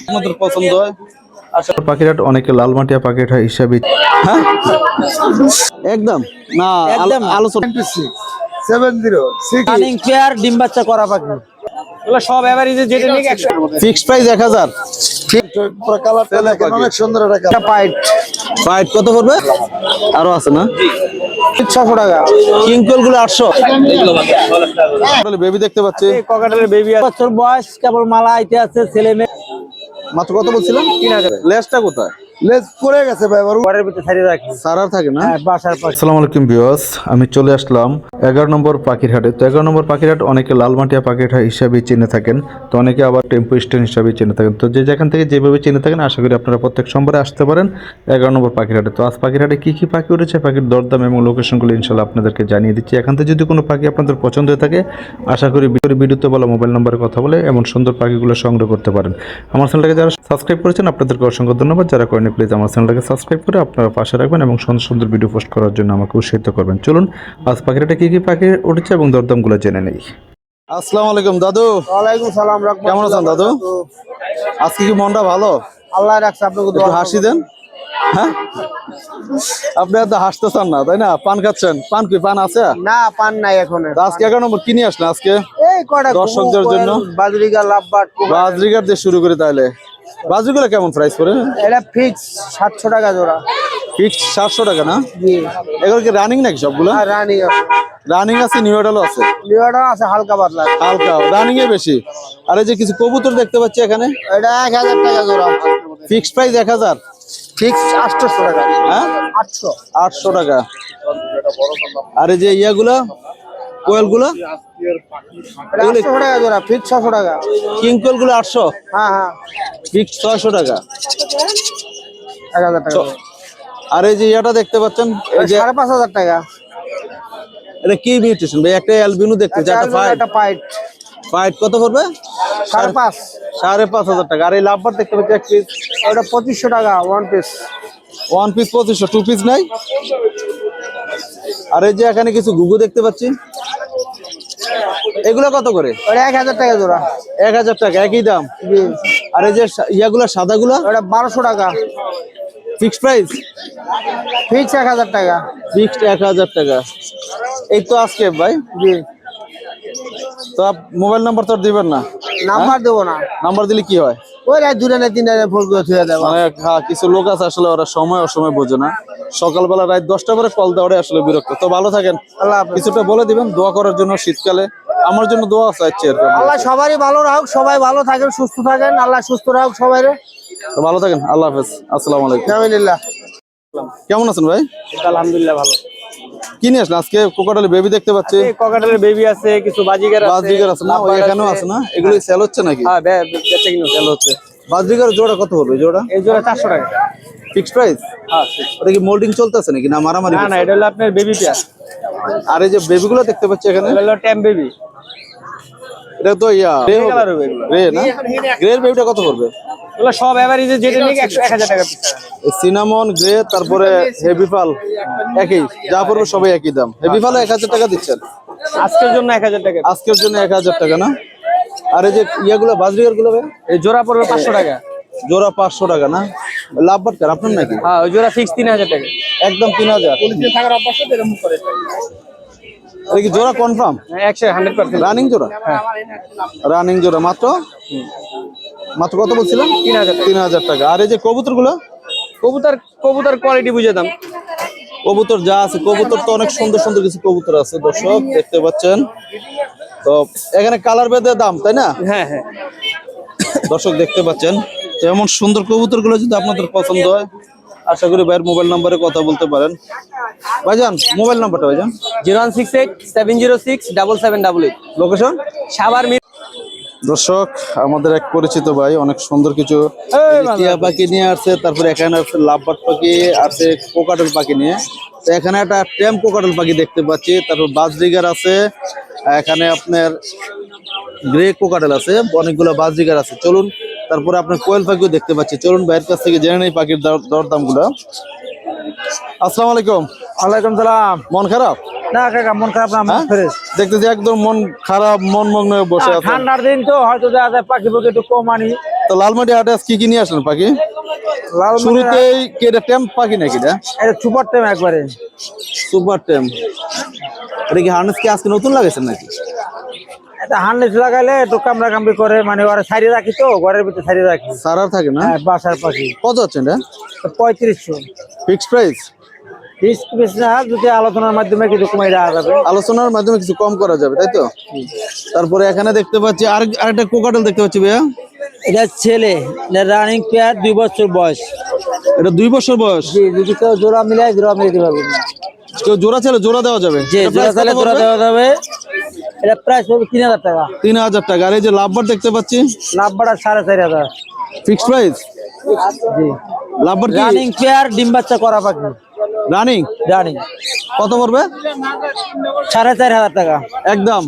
আপনাদের পছন্দ হয় আসলে পাখিরাট অনেকে লালমাটিয়া পাখিরাট হিসাবে হ্যাঁ একদম না আলোচনা 70 রানিং পেয়ার ডিম বাচ্চা করা পাখি এগুলো সব এভারেজে যেটা নিয়ে 100 ফিক্সড প্রাইস 1000 পুরো কালারটা দেখেন অনেক সুন্দর একটা পাইট ফাইট কত পড়বে আরো আছে না 600 টাকা কিংকল গুলো 800 বেবি দেখতে পাচ্ছি এই ককাটেলের বেবি বছর বয়স কেবল মালা আইতে আছে ছেলে মেয়ে মাত্র কত বলছিলাম 3000 লেসটা কোথায় লেজ পড়ে গেছে ভাই আবার ঘরের ভিতরে ছাড়িয়ে রাখি সারার থাকে না হ্যাঁ বাসার পাশে আসসালামু আলাইকুম ভিউয়ার্স আমি চলে আসলাম 11 নম্বর পাখিরহাটে তো 11 নম্বর পাখিরহাট অনেকে লালমাটিয়া পাখিরহাট হিসাবে চিনে থাকেন তো অনেকে আবার টেম্পো স্ট্যান্ড হিসাবে চিনে থাকেন তো যে যেখান থেকে যেভাবে চিনে থাকেন আশা করি আপনারা প্রত্যেক সোমবারে আসতে পারেন 11 নম্বর পাখিরহাটে তো আজ পাখিরহাটে কি কি পাখি উঠেছে পাখির দরদাম এবং লোকেশনগুলো ইনশাআল্লাহ আপনাদেরকে জানিয়ে দিচ্ছি এখান থেকে যদি কোনো পাখি আপনাদের পছন্দ হয়ে থাকে আশা করি ভিডিওতে বলা মোবাইল নম্বরে কথা বলে এমন সুন্দর পাখিগুলো সংগ্রহ করতে পারেন আমার চ্যানেলটাকে যারা সাবস্ক্রাইব করেছেন আপনাদেরকে অসংখ্য ধন্যবাদ যারা করেনি প্লিজ আমার চ্যানেলটাকে সাবস্ক্রাইব করে আপনারা পাশে রাখবেন এবং সুন্দর সুন্দর ভিডিও পোস্ট করার জন্য আমাকে উৎসাহিত করবেন চলুন আজ পাখিরাটে কি কি পাখি উঠেছে এবং দরদামগুলো জেনে নেই আসসালামু আলাইকুম দাদু ওয়ালাইকুম সালাম কেমন আছেন দাদু আজকে কি মনটা ভালো আল্লাহ রাখছে আপনাকে একটু হাসি দেন হ্যাঁ আপনি এত হাসতে চান না তাই না পান খাচ্ছেন পান কি পান আছে না পান নাই এখন তা আজকে 11 নম্বর কিনে আসলেন আজকে এই কয়টা দর্শকদের জন্য বাজরিকা লাভবাট বাজরিগার দিয়ে শুরু করে তাহলে বাজরিগুলো কেমন প্রাইস করে এটা ফিক্স 700 টাকা জোড়া ফিক্স 700 টাকা না জি এগুলো কি রানিং নাকি সবগুলো আর রানি রানিং আছে নিউ অর্ডারও আছে লিওটা আছে হালকা পাতলা হালকা রানিং এ বেশি আর এই যে কিছু কবুতর দেখতে পাচ্ছি এখানে এটা 1000 টাকা জোড়া ফিক্সড প্রাইস 1000 ফিক্স 800 টাকা হ্যাঁ 800 800 টাকা আর এই যে ইয়াগুলা কোয়েলগুলো এটা 800 টাকা জোড়া ফিক্স 600 টাকা কিংকল গুলো 800 হ্যাঁ হ্যাঁ ফিক্স 600 টাকা 1000 টাকা আর এই যে ইয়াটা দেখতে পাচ্ছেন এই যে 5500 টাকা এটা কি মিউটেশন ভাই একটা অ্যালবিনো দেখতে যেটা ফাইট এটা পাইট ফাইট কত পড়বে 5.5 5500 টাকা আর এই লাভবার দেখতে পাচ্ছি এক পিস ওটা 2500 টাকা one piece one piece 2500 two piece নাই আর এই যে এখানে কিছু গুগু দেখতে পাচ্ছি এগুলো কত করে ওটা 1000 টাকা জোড়া 1000 টাকা একই দাম জি আর এই যে ইয়াগুলা সাদাগুলা ওটা 1200 টাকা ফিক্সড প্রাইস ফিক্স 1000 টাকা ফিক্সড 1000 টাকা এই তো আজকে ভাই জি তো মোবাইল নাম্বার তো আর দিবেন না নাম্বার দেবো না নাম্বার দিলে কি হয় ওই রাত দূরে না তিন রাতে ফোন করে ছুঁয়ে দেবো মানে হ্যাঁ কিছু লোক আছে আসলে ওরা সময় অসময় বোঝে না সকালবেলা রাত 10টা পরে কল দেওয়ারে আসলে বিরক্ত তো ভালো থাকেন আল্লাহ হাফেজ। কিছুটা বলে দিবেন দোয়া করার জন্য শীতকালে আমার জন্য দোয়া চাইছি আর কি। আল্লাহ সবারই ভালো রাখুক সবাই ভালো থাকেন সুস্থ থাকেন আল্লাহ সুস্থ রাখুক সবাই তো ভালো থাকেন আল্লাহ হাফেজ আসসালামু আলাইকুম আলহামদুলিল্লাহ কেমন আছেন ভাই আলহামদুলিল্লাহ ভালো কিনে আসলেন আজকে কোকাটালে বেবি দেখতে পাচ্ছি এই ককাটেলের বেবি আছে কিছু বাজিগার আছে বাজরিগার আছে না ওই এখানেও আছে না এগুলো সেল হচ্ছে নাকি হ্যাঁ বেচে কিনো সেল হচ্ছে বাজরিগার জোড়া কত হবে জোড়া এই জোড়া 400 টাকা ফিক্সড প্রাইস হ্যাঁ ওটা কি মোল্ডিং চলতেছে নাকি না মারামারি না না এটা হলো আপনার বেবি পেয়ার আর এই যে বেবিগুলো দেখতে পাচ্ছি এখানে এটা হলো ট্যাম বেবি এটা তো ইয়া কালার হবে এগুলো গ্রে না গ্রের বেবিটা কত পড়বে এগুলো সব এভারেজে যেটা নিয়ে 1000 টাকা পিস সিনামন গ্রে তারপরে হেভি পাল একই যা পড়বে সবাই একই দাম হেভি পাল 1000 টাকা দিচ্ছেন আজকের জন্য 1000 টাকা আজকের জন্য 1000 টাকা না আর এই যে ইয়াগুলো বাজরিগার গুলো এই জোড়া পড়বে 500 টাকা জোড়া 500 টাকা না লাভবাট কার আপনার নাকি হ্যাঁ ওই জোড়া ফিক্স 3000 টাকা একদম 3000 পুলিশে থাকার অভ্যাস তো এরকম করে এটা কি জোড়া কনফার্ম 100% রানিং জোড়া রানিং জোড়া মাত্র মাত্র কত বলছিলাম 3000 টাকা আর এই যে কবুতর গুলো কবুতর কোয়ালিটি বুঝে দাম কবুতর যা আছে কবুতর তো অনেক সুন্দর সুন্দর কিছু কবুতর আছে দর্শক দেখতে পাচ্ছেন তো এখানে কালার ভেদে দাম তাই না হ্যাঁ হ্যাঁ দর্শক দেখতে পাচ্ছেন তো এমন সুন্দর কবুতর গুলো যদি আপনাদের পছন্দ হয় আশা করি ভাইয়ের মোবাইল নাম্বারে কথা বলতে পারেন ভাইজান মোবাইল নাম্বারটা ভাইজান 01687067788 লোকেশন সাভার দর্শক আমাদের এক পরিচিত ভাই অনেক সুন্দর কিছু টিয়া পাখি নিয়ে আসছে তারপরে এখানে আছে লাভবার্ড পাখি আছে কোকাটেল পাখি নিয়ে তো এখানে একটা টেম কোকাটেল পাখি দেখতে পাচ্ছি তারপর বাজরিগার আছে এখানে আপনার গ্রে কোকাটেল আছে অনেকগুলো বাজরিগার আছে চলুন তারপরে আপনার কোয়েল পাখিও দেখতে পাচ্ছি চলুন ভাইয়ের কাছ থেকে জেনে নেই পাখির দরদাম গুলো আসসালামু আলাইকুম ওয়ালাইকুম সালাম মন খারাপ না কাকা মন খারাপ না, মন ফ্রেশ। দেখতেছি একদম মন খারাপ, মন মগ্ন হয়ে বসে আছে। ঠান্ডার দিন তো হয়তো দেখা যায় পাখি পক্ষী একটু কম আনি। তো লালমাটি হাটে আজ কি কি নিয়ে আসলেন পাখি? লাল শুরুতেই কি এটা টেম্প পাখি নাকি? এটা সুপার টাইম একবারে সুপার টেম্প। এটা কি হার্নেস কি আজকে নতুন লাগাইছেন নাকি? এটা হার্নেস লাগাইলে একটু কামড়া কামড়ি করে, মানে ওরা সাইডে রাখি তো, ঘরের ভিতরে সাইডে রাখি। সারার থাকে না? হ্যাঁ, বাসার পাখি। কত হচ্ছে এটা? 3500 ফিক্সড প্রাইস? পিস না, যদি আলোচনার মাধ্যমে কিছু কমাই দেওয়া যাবে। আলোচনার মাধ্যমে কিছু কম করা যাবে, তাই তো? তারপরে এখানে দেখতে পাচ্ছি আরেকটা কোকাটেল দেখতে পাচ্ছি ভাইয়া। এটা ছেলে, রানিং পেয়ার, 2 বছর বয়স। এটা 2 বছর বয়স। জি, যদি কেউ জোড়া মিলে দিতে পারবে। কেউ জোড়া চাইলে জোড়া দেওয়া যাবে? জি, এটা জোড়া price চাইলে কত জোড়া পড়বে? দেওয়া যাবে। এটা প্রাইস হবে 3000 টাকা। 3000 টাকা। আর এই যে লাভবার দেখতে পাচ্ছি, লাভবাটা 4500। Fixed price? জি, লাভবার কি রানিং পেয়ার, ডিম বাচ্চা করা পাখি। রানিং? রানিং কত পড়বে? 4500 টাকা। একদম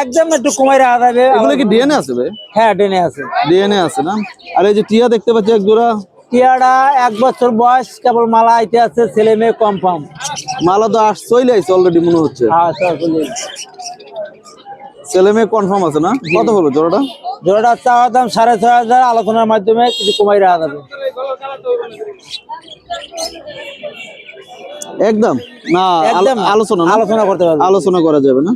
একদম একটু কমাই রাখা যাবে। এগুলো কি ডিএনএ আছে ভাই? হ্যাঁ, ডেনে আছে। ডিএনএ আছে না? আর এই যে টিয়া দেখতে পাচ্ছি এক জোড়া। টিয়াটা 1 বছর বয়স, কেবল মালা আইতে আছে, ছেলে মেয়ে কনফার্ম। মালা তো চলে আইছে অলরেডি মনে হচ্ছে। ছেলে মেয়ে কনফার্ম আছে না? কত পড়বে জোড়াটা? জোড়াটা চাওয়ার দাম 6500, আলোচনার মাধ্যমে কিছু কমাই রাখা যাবে। একদম না? একদম আলোচনা না? আলোচনা করতে পারবে। আলোচনা করা যাবে না?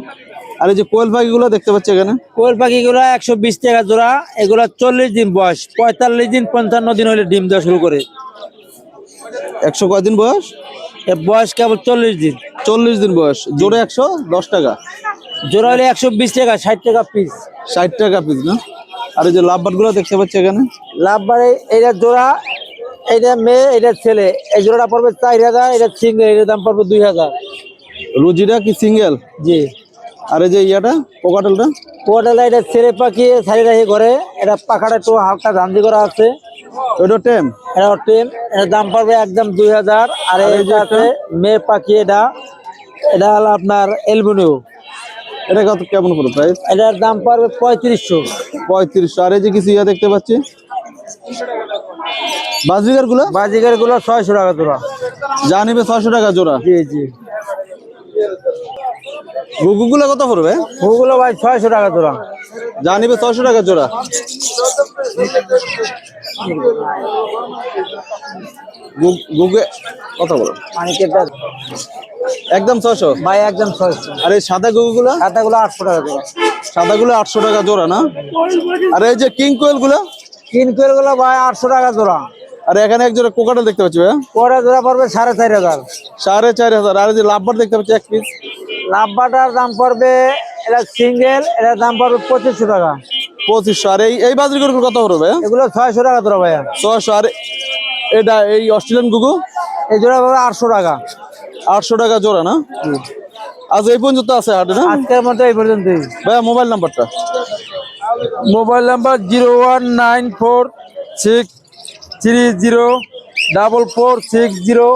আর এই যে কোয়েল পাখিগুলো দেখতে পাচ্ছি এখানে, কোয়েল পাখিগুলো 120 টাকা জোড়া। এগুলো 40 দিন বয়স, 45 দিন 55 দিন হলে ডিম দেওয়া শুরু করে। 100 কয়দিন বয়স? এর বয়স কেবল 40 দিন। 40 দিন বয়স। জোড়া 110 টাকা। জোড়া হলে 120 টাকা, 60 টাকা পিস। 60 টাকা পিস না? আর এই যে লাভবার্ড গুলো দেখতে পাচ্ছি এখানে, লাভবারে এটা জোড়া, এটা মেয়ে, এটা ছেলে। এই জোড়াটা পড়বে 4000, এটা সিঙ্গেল, এটার দাম পড়বে 2000। রুজিটা কি সিঙ্গেল? জি। আর এই যে ইয়াটা কোকাটেলটা? কোয়াটালা এটা ছেলে পাখি, সাইডে রাখি ঘরে। এটা পাখাটা একটু হালকা ধান্দি করা আছে। ওইটা টেম? এটা টেম, এটার দাম পড়বে একদম 2000। আর এই যে আছে মেয়ে পাখি, এটা হলো আপনার এলবিনো। এটা কত কেমন পড়বে প্রাইস? এটার দাম পড়বে 3500। 3500। আর এই যে কিছু ইয়া দেখতে পাচ্ছি বাজিগার গুলো, বাজিগার গুলো 600 টাকা জোড়া। যা নিবে 600 টাকা জোড়া। জি জি। গুগুগুলো কত পড়বে? ওগুলো ভাই 600 টাকা জোড়া। যা নিবে 600 টাকা জোড়া। গুগে কত বলো? মানিকেটা একদম 600 ভাই, একদম 600। আর এই সাদা গুগুগুলো? খাতাগুলো 800 টাকা জোড়া। সাদাগুলো 800 টাকা জোড়া না? আর এই যে কিং কোয়েল গুলো? কিন কোয়েল গুলো ভাই 800 টাকা জোড়া। আর এখানে এক জোড়া কোকাটেল দেখতে পাচ্ছি ভাই, পরে জোড়া পড়বে 4500। 4500। আর এই যে লাভবার দেখতে পাচ্ছি এক পিস, লাভবাটার দাম পড়বে, এটা সিঙ্গেল, এটার দাম পড়বে 2500 টাকা। 2500। আর এই বাজিগার গুলো কত পড়বে ভাই? এগুলো 600 টাকা জোড়া ভাইয়া। 600। আর এটা এই অস্ট্রেলিয়ান গুগু? এই জোড়া পড়বে 800 টাকা। 800 টাকা জোড়া না? আজ এই পর্যন্ত আছে হাটে না? আজকের মতো এই পর্যন্তই। ভাইয়া মোবাইল নাম্বারটা? Mobile number 01946304460,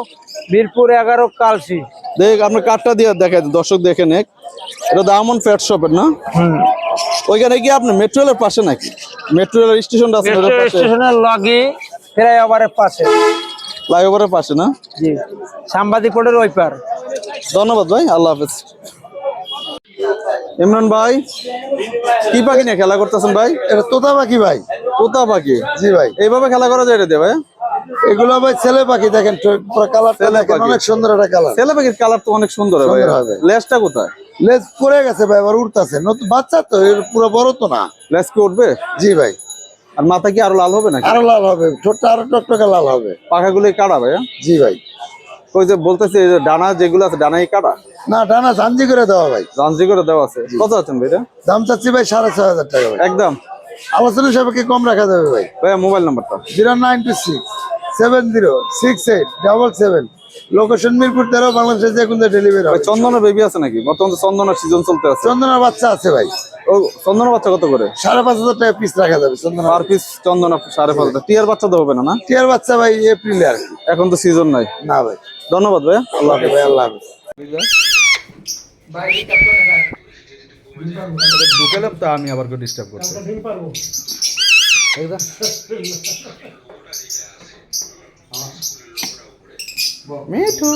Mirpur 11, Kalshi. দেখ আপনার কার্ডটা দিয়ে দেখাই দিন, দর্শক দেখে নেক। এটা দামন ফ্যাট শপের না? ওইখানে কি আপনি মেট্রো রেলের পাশে নাকি? মেট্রো রেল স্টেশনটা আছে ওটার পাশে? স্টেশনের লগে ফ্লাইওভারের পাশে। ফ্লাইওভারের পাশে না? জি, সাংবাদিক কোর্টের ওই পার। ধন্যবাদ ভাই, আল্লাহ হাফেজ। ইমরান ভাই, কি পাখি নিয়ে খেলা করতেছেন ভাই? এটা তোতা পাখি ভাই। তোতা পাখি? জি ভাই। এইভাবে খেলা করা যায় এটা ভাই? এগুলো ভাই ছেলে পাখি, দেখেন কালারটা ছেলে দেখেন, পাখি। অনেক সুন্দর একটা কালার। ছেলে পাখির কালার তো অনেক সুন্দর হয় ভাই। সুন্দর হবে। লেজটা কোথায়? লেজ পড়ে গেছে ভাই, আবার উঠতেছে। নতুন বাচ্চা তো, এর পুরো বড় তো না। লেজ কি উঠবে? জি ভাই। আর মাথা কি আরো লাল হবে নাকি? আরো লাল হবে, ঠোঁটটা আরো টকটকে লাল হবে। পাখাগুলো কাটা ভাই? জি ভাই। ওই যে বলতেছে এই যে ডানা যেগুলো আছে ডানাই কাটা? না, ডানা ঝাঞ্জি করে দেওয়া ভাই। জানজি করে দেওয়া আছে। কত আছেন ভাই এটা? দাম চাচ্ছি ভাই 6500 টাকা ভাই। একদম আলোচনা সাপেক্ষে কম রাখা যাবে ভাই। ভাইয়া মোবাইল নাম্বারটা? 096707777। লোকেশন মিরপুর 13, বাংলাদেশের যে কোনো ডেলিভারি ভাই হবে। চন্দনের বেবি আছে নাকি? বর্তমানে তো চন্দনের সিজন চলতে আছে। চন্দনের বাচ্চা আছে ভাই। ও চন্দনের বাচ্চা কত করে? 5500 টাকা পিস রাখা যাবে চন্দনের। পার পিস চন্দন 5.5। টিয়ার বাচ্চা তো হবে না না? টিয়ার বাচ্চা ভাই এপ্রিলে আর কি। এখন তো সিজন নাই। না ভাই। ধন্যবাদ ভাইয়া, আল্লাহ হাফেজ। ভাই আল্লাহ হাফেজ। ঢুকেলাম তা আমি আবার ডিস্টার্ব করছি। মিঠু